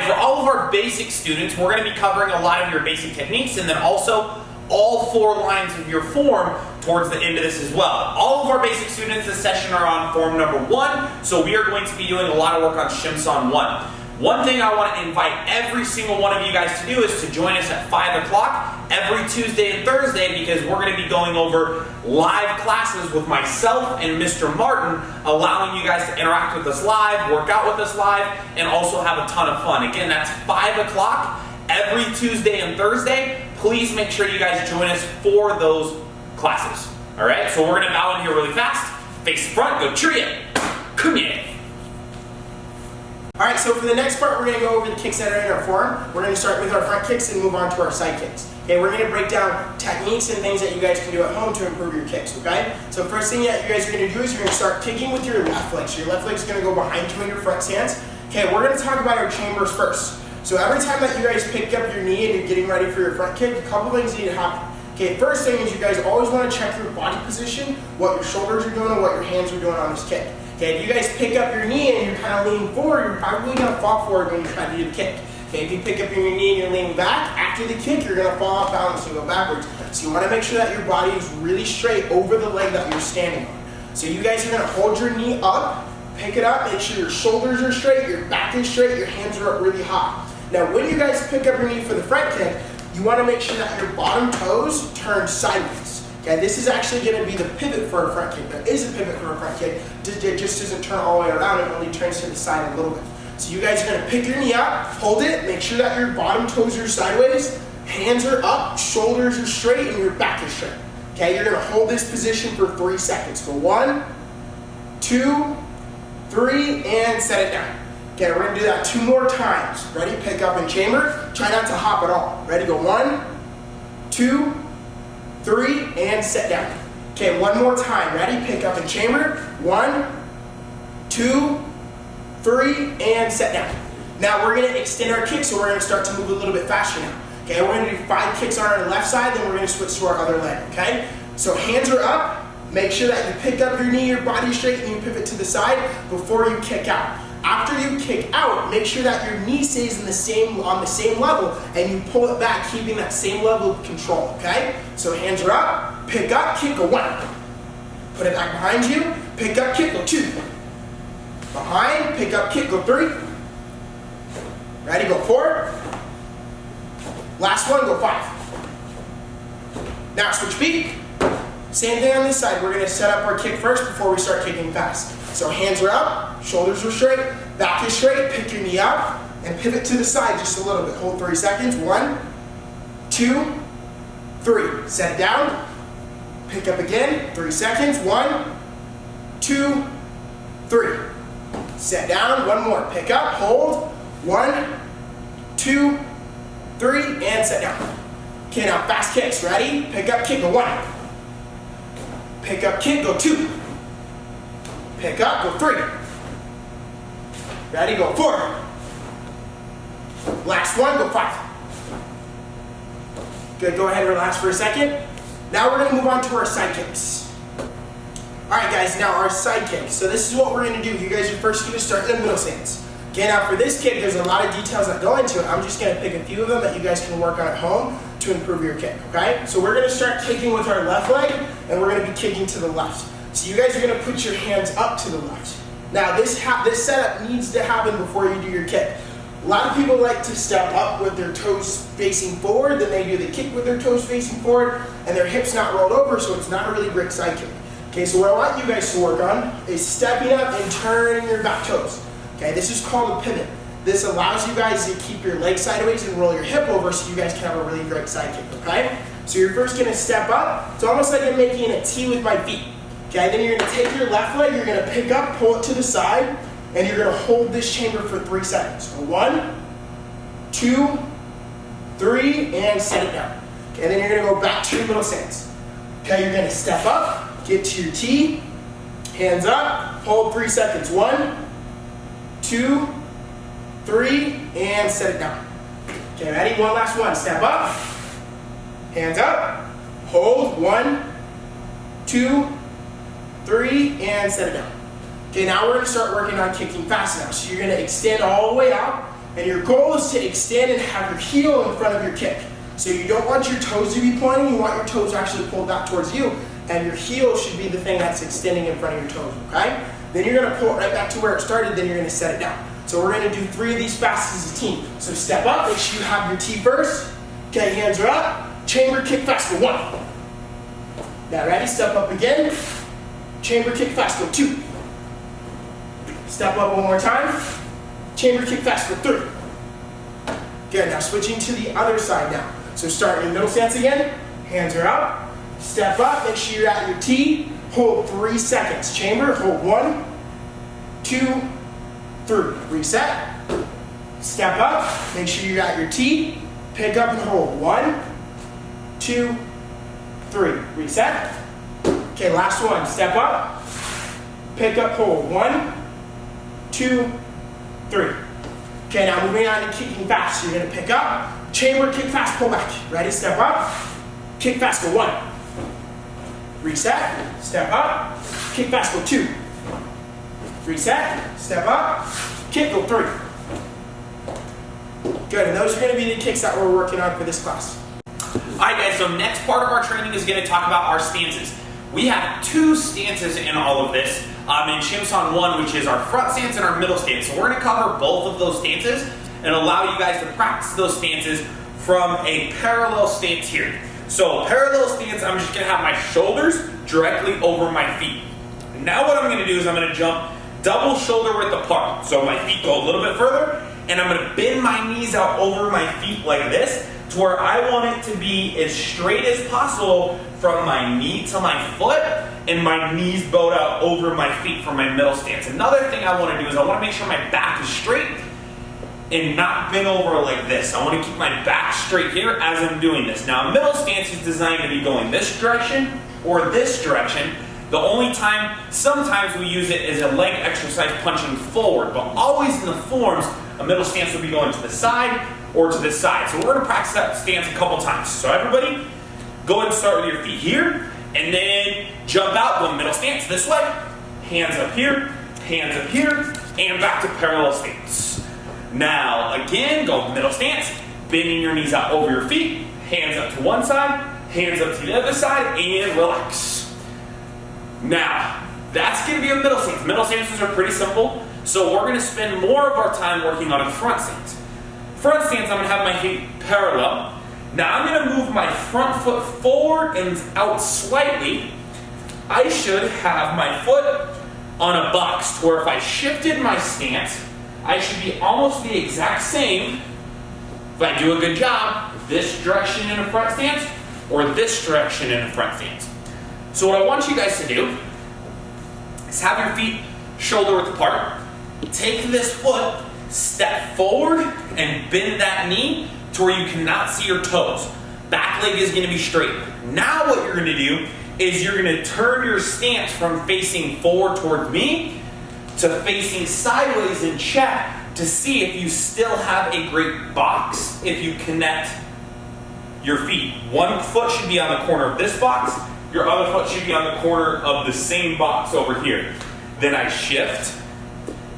for all of our basic students, we're going to be covering a lot of your basic techniques, and then also all 4 lines of your form towards the end of this as well. All of our basic students this session are on form number 1, so we are going to be doing a lot of work on Shimson 1. One thing I want to invite every single one of you guys to do is to join us at 5 o'clock every Tuesday and Thursday, because we're going to be going over live classes with myself and Mr. Martin, allowing you guys to interact with us live, work out with us live, and also have a ton of fun. Again, that's 5 o'clock every Tuesday and Thursday. Please make sure you guys join us for those classes. All right, so we're going to bow in here really fast. Face front, go Churyet. Kumye. All right, so for the next part, we're going to go over the kicks that are in our form. We're going to start with our front kicks and move on to our side kicks. Okay, we're going to break down techniques and things that you guys can do at home to improve your kicks, okay? So first thing that you guys are going to do is you're going to start kicking with your left leg. So your left leg is going to go behind you in your front stance. Okay, we're going to talk about our chambers first. So every time that you guys pick up your knee and you're getting ready for your front kick, a couple things need to happen. Okay, first thing is you guys always want to check your body position, what your shoulders are doing and what your hands are doing on this kick. Okay, if you guys pick up your knee and you're kind of leaning forward, you're probably going to fall forward when you're trying to do the kick. Okay, if you pick up your knee and you're leaning back, after the kick, you're going to fall off balance and go backwards. So you want to make sure that your body is really straight over the leg that you're standing on. So you guys are going to hold your knee up, pick it up, make sure your shoulders are straight, your back is straight, your hands are up really high. Now when you guys pick up your knee for the front kick, you want to make sure that your bottom toes turn sideways. Okay, this is actually going to be the pivot for a front kick. There is a pivot for a front kick. It just doesn't turn all the way around. It only turns to the side a little bit. So you guys are going to pick your knee up, hold it, make sure that your bottom toes are sideways, hands are up, shoulders are straight, and your back is straight. Okay, you're going to hold this position for 3 seconds. So 1, 2, 3, and set it down. Okay, we're going to do that 2 more times. Ready? Pick up and chamber. Try not to hop at all. Ready? Go 1, 2, 3, and set down. Okay, 1 more time. Ready? Pick up and chamber. 1, 2, 3, and set down. Now we're going to extend our kicks, so we're going to start to move a little bit faster now. Okay, we're going to do 5 kicks on our left side, then we're going to switch to our other leg. Okay, so hands are up. Make sure that you pick up your knee, your body straight, and you pivot to the side before you kick out. After you kick out, make sure that your knee stays on the same level, and you pull it back, keeping that same level of control, okay? So hands are up, pick up, kick, go 1. Put it back behind you, pick up, kick, go 2. Behind, pick up, kick, go 3. Ready, go 4. Last one, go 5. Now switch feet. Same thing on this side. We're going to set up our kick first before we start kicking fast. So hands are up, shoulders are straight, back is straight, pick your knee up, and pivot to the side just a little bit. Hold 3 seconds. 1, 2, 3. Set it down. Pick up again. 3 seconds. 1, 2, 3. Set down. 1 more. Pick up. Hold. 1, 2, 3, and set down. Okay, now fast kicks. Ready? Pick up, kick, go 1. Pick up, kick, go 2. Pick up, go 3. Ready, go 4. Last one, go 5. Good, go ahead and relax for a second. Now we're going to move on to our side kicks. Alright guys, now our side kicks. So this is what we're going to do. You guys are first going to start in the middle stance. Okay, now for this kick, there's a lot of details that go into it. I'm just going to pick a few of them that you guys can work on at home to improve your kick, okay? So we're going to start kicking with our left leg, and we're going to be kicking to the left. So you guys are going to put your hands up to the left. Now this setup needs to happen before you do your kick. A lot of people like to step up with their toes facing forward, then they do the kick with their toes facing forward, and their hips not rolled over, so it's not a really great side kick. Okay, so what I want you guys to work on is stepping up and turning your back toes. Okay, this is called a pivot. This allows you guys to keep your leg sideways and roll your hip over so you guys can have a really great side kick, okay? So you're first going to step up. It's almost like I'm making a T with my feet. Okay, then you're going to take your left leg, you're going to pick up, pull it to the side, and you're going to hold this chamber for 3 seconds. So 1, 2, 3, and set it down. Okay, then you're going to go back to your middle stance. Okay, you're going to step up, get to your T, hands up, hold 3 seconds. 1, 2, 3, and set it down. Okay, ready? One last one. Step up, hands up, hold. 1, 2, 3, and set it down. Okay, now we're going to start working on kicking fast now. So you're going to extend all the way out, And your goal is to extend and have your heel in front of your kick. So you don't want your toes to be pointing, you want your toes actually pulled back towards you, and your heel should be the thing that's extending in front of your toes, okay? Then you're gonna pull it right back to where it started, then you're gonna set it down. So we're gonna do 3 of these fast as a team. So step up, make sure you have your T first. Okay, hands are up. Chamber kick fast for 1. Now ready, step up again. Chamber kick fast for 2. Step up one more time. Chamber kick fast for 3. Good, now switching to the other side now. So start in middle stance again. Hands are up. Step up, make sure you're at your T. Hold 3 seconds. Chamber, hold 1, 2, 3. Reset. Step up, make sure you're at your T. Pick up and hold. 1, 2, 3. Reset. Okay, last one. Step up. Pick up, hold. 1, 2, 3. Okay, now moving on to kicking fast. You're gonna pick up, chamber, kick fast, pull back. Ready, step up, kick fast, go 1. Reset, step up, kick fast, go 2. Reset, step up, kick, go 3. Good, and those are gonna be the kicks that we're working on for this class. Alright guys, so next part of our training is going to talk about our stances. We have 2 stances in all of this. In Shimsan 1, which is our front stance and our middle stance. So we're going to cover both of those stances and allow you guys to practice those stances from a parallel stance here. So parallel stance, I'm just going to have my shoulders directly over my feet. Now what I'm going to do is I'm going to jump double shoulder width apart. So my feet go a little bit further, and I'm going to bend my knees out over my feet like this to where I want it to be as straight as possible from my knee to my foot, and my knees bowed out over my feet for my middle stance. Another thing I want to do is I want to make sure my back is straight and not bent over like this. I want to keep my back straight here as I'm doing this. Now, middle stance is designed to be going this direction or this direction. The only time, sometimes we use it as a leg exercise punching forward, but always in the forms, a middle stance will be going to the side or to the side. So we're going to practice that stance a couple times. So everybody, go ahead and start with your feet here, and then jump out, go middle stance this way, hands up here, and back to parallel stance. Now, again, go middle stance, bending your knees out over your feet, hands up to one side, hands up to the other side, and relax. Now, that's going to be a middle stance. Middle stances are pretty simple, so we're going to spend more of our time working on a front stance. Front stance, I'm going to have my feet parallel. Now I'm going to move my front foot forward and out slightly. I should have my foot on a box to where if I shifted my stance, I should be almost the exact same, if I do a good job, this direction in a front stance or this direction in a front stance. So what I want you guys to do is have your feet shoulder width apart. Take this foot, step forward, and bend that knee to where you cannot see your toes. Back leg is going to be straight. Now what you're going to do is you're going to turn your stance from facing forward towards me to facing sideways and check to see if you still have a great box if you connect your feet. One foot should be on the corner of this box. Your other foot should be on the corner of the same box over here. Then I shift.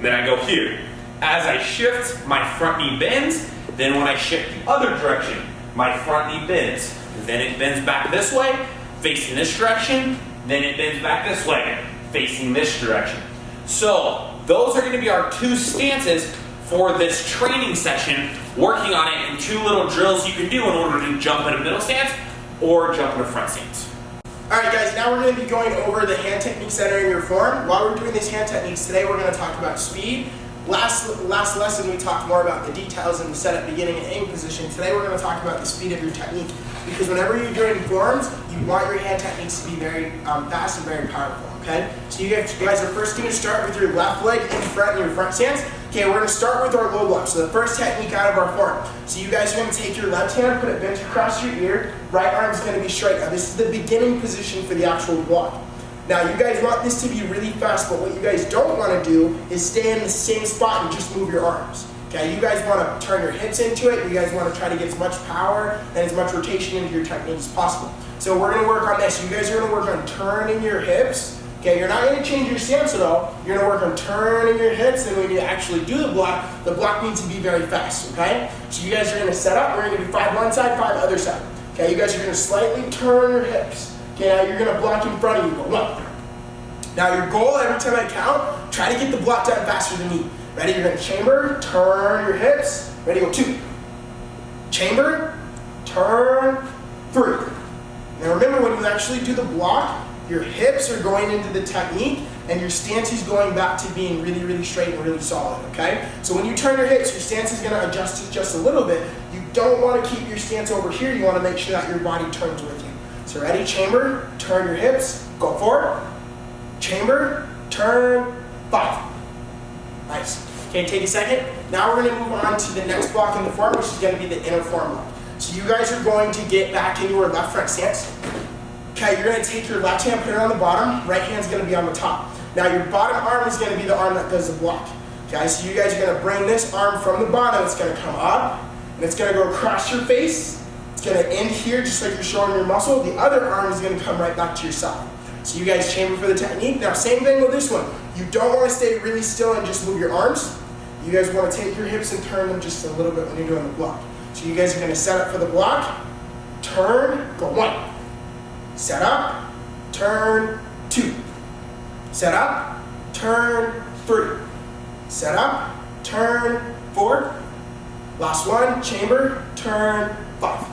Then I go here. As I shift, my front knee bends. Then when I shift the other direction, my front knee bends. Then it bends back this way, facing this direction. Then it bends back this way, facing this direction. So those are going to be our 2 stances for this training session, working on it in 2 little drills you can do in order to jump in a middle stance or jump in a front stance. Alright guys, now we're going to be going over the hand techniques that are in your form. While we're doing these hand techniques today, we're going to talk about speed. Last lesson we talked more about the details and the setup, beginning, and aim position. Today we're going to talk about the speed of your technique, because whenever you're doing forms, you want your hand techniques to be very fast and very powerful, okay? So you guys are first going to start with your left leg in front in your front stance. Okay, we're going to start with our low block. So the first technique out of our form. So you guys are going to take your left hand, put it bent across your ear, right arm's going to be straight. Now this is the beginning position for the actual block. Now you guys want this to be really fast, but what you guys don't want to do is stay in the same spot and just move your arms. Okay, you guys want to turn your hips into it. You guys want to try to get as much power and as much rotation into your technique as possible. So we're going to work on this. You guys are going to work on turning your hips. Okay, Okay, you're not going to change your stance at all. You're going to work on turning your hips, and when you actually do the block needs to be very fast, okay? So you guys are going to set up. We're going to do 5 one side, 5 other side. Okay, you guys are going to slightly turn your hips. Okay, now you're going to block in front of you. Go 1. Now your goal, every time I count, try to get the block done faster than me. Ready? You're going to chamber, turn your hips. Ready? Go 2. Chamber, turn, 3. Now remember, when you actually do the block, your hips are going into the technique and your stance is going back to being really, really straight and really solid, okay? So when you turn your hips, your stance is gonna adjust just a little bit. You don't wanna keep your stance over here. You wanna make sure that your body turns with you. So ready? Chamber, turn your hips, go 4. Chamber, turn, 5. Nice. Okay, take a second. Now we're gonna move on to the next block in the form, which is gonna be the inner form block. So you guys are going to get back in your left front stance. Okay, you're going to take your left hand, put it on the bottom, right hand's going to be on the top. Now your bottom arm is going to be the arm that does the block. Okay, so you guys are going to bring this arm from the bottom, it's going to come up, and it's going to go across your face. It's going to end here, just like you're showing your muscle. The other arm is going to come right back to your side. So you guys chamber for the technique. Now same thing with this one. You don't want to stay really still and just move your arms. You guys want to take your hips and turn them just a little bit when you're doing the block. So you guys are going to set up for the block, turn, go 1. Set up, turn, 2. Set up, turn, 3. Set up, turn, 4. Last one, chamber, turn, 5.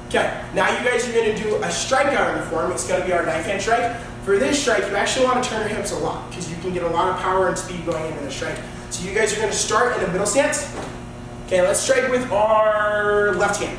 Okay, now you guys are going to do a strikeout in the form. It's going to be our knife hand strike. For this strike, you actually want to turn your hips a lot because you can get a lot of power and speed going into the strike. So you guys are going to start in a middle stance. Okay, let's strike with our left hand.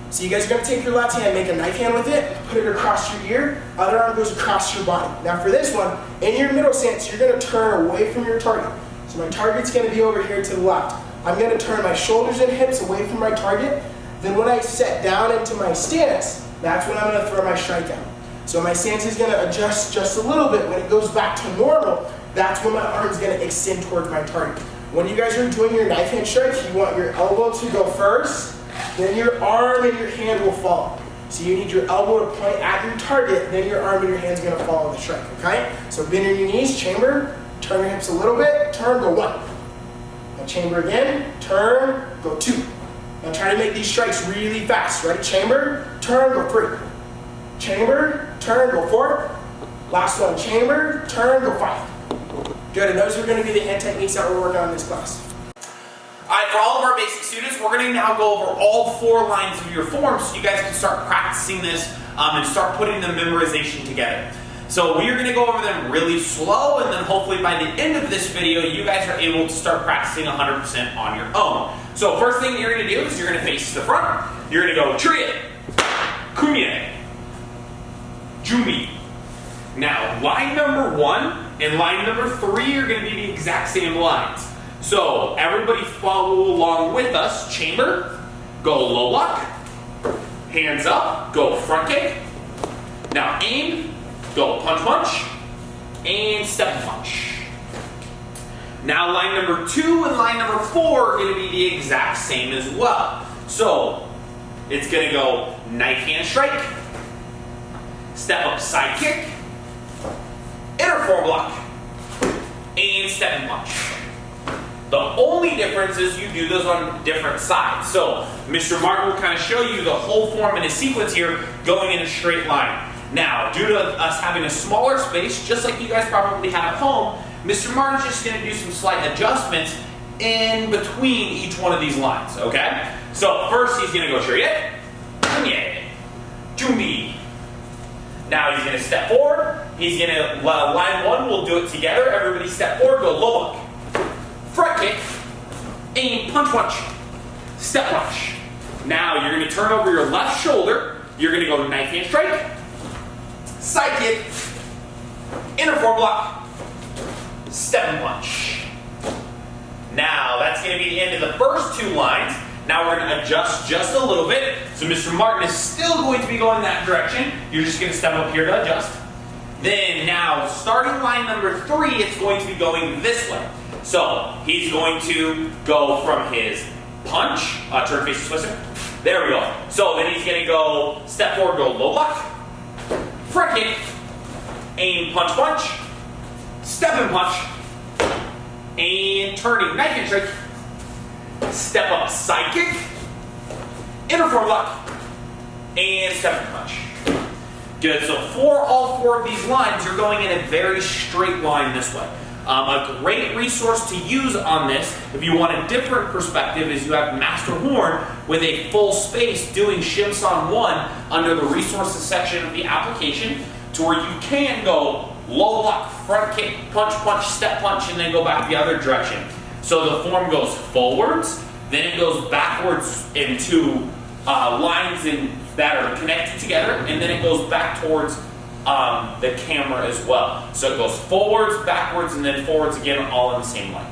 So you guys are going to take your left hand, make a knife hand with it, put it across your ear, other arm goes across your body. Now for this one, in your middle stance, you're going to turn away from your target. So my target's going to be over here to the left. I'm going to turn my shoulders and hips away from my target. Then when I set down into my stance, that's when I'm going to throw my strike down. So my stance is going to adjust just a little bit. When it goes back to normal, that's when my arm is going to extend towards my target. When you guys are doing your knife hand strike, you want your elbow to go first, then your arm and your hand will follow. So you need your elbow to point at your target, then your arm and your hand is going to follow the strike, okay? So bend your knees, chamber, turn your hips a little bit, turn, go 1. Now chamber again, turn, go 2. Now try to make these strikes really fast. Ready? Chamber, turn, go 3. Chamber, turn, go 4. Last one, chamber, turn, go 5. Good, and those are going to be the hand techniques that we're working on in this class. Alright, for all of our basic students, we're going to now go over all 4 lines of your form so you guys can start practicing this and start putting the memorization together. So we are going to go over them really slow, and then hopefully by the end of this video, you guys are able to start practicing 100% on your own. So first thing you're going to do is you're going to face the front. You're going to go Churie, Kumye, Jumi. Now, line number 1 and line number 3 are going to be the exact same lines. So everybody follow along with us. Chamber, go low lock, hands up, go front kick. Now aim, go punch punch, and step punch. Now line number 2 and line number 4 are going to be the exact same as well. So it's going to go knife hand strike, step up side kick, inner form block, and step and punch. The only difference is you do those on different sides. So Mr. Martin will kind of show you the whole form in a sequence here going in a straight line. Now, due to us having a smaller space, just like you guys probably have at home, Mr. Martin's just going to do some slight adjustments in between each one of these lines, okay? So first he's going to go Churie, Kumye, Jumi. Now he's going to step forward. He's going to, line 1, we'll do it together. Everybody step forward, go low lock. Front kick, aim, punch punch, step punch. Now you're going to turn over your left shoulder. You're going to go knife hand strike, side kick, inner form block, step and punch. Now that's going to be the end of the first 2 lines. Now we're going to adjust just a little bit. So Mr. Martin is still going to be going that direction. You're just going to step up here to adjust. Then now starting line number 3, it's going to be going this way. So he's going to go from his punch, turn face to twister. There we go. So then he's going to go step forward, go low block, front kick, aim, punch punch, step and punch, and turning knife and strike, step up side kick, inner forelock, and step and punch. Good, so for all four of these lines, you're going in a very straight line this way. A great resource to use on this, if you want a different perspective, is you have Master Horn with a full space doing Shimsan 1 under the resources section of the application, to where you can go low lock, front kick, punch, punch, step punch, and then go back the other direction. So the form goes forwards, then it goes backwards into lines that are connected together, and then it goes back towards the camera as well. So it goes forwards, backwards, and then forwards again, all in the same line.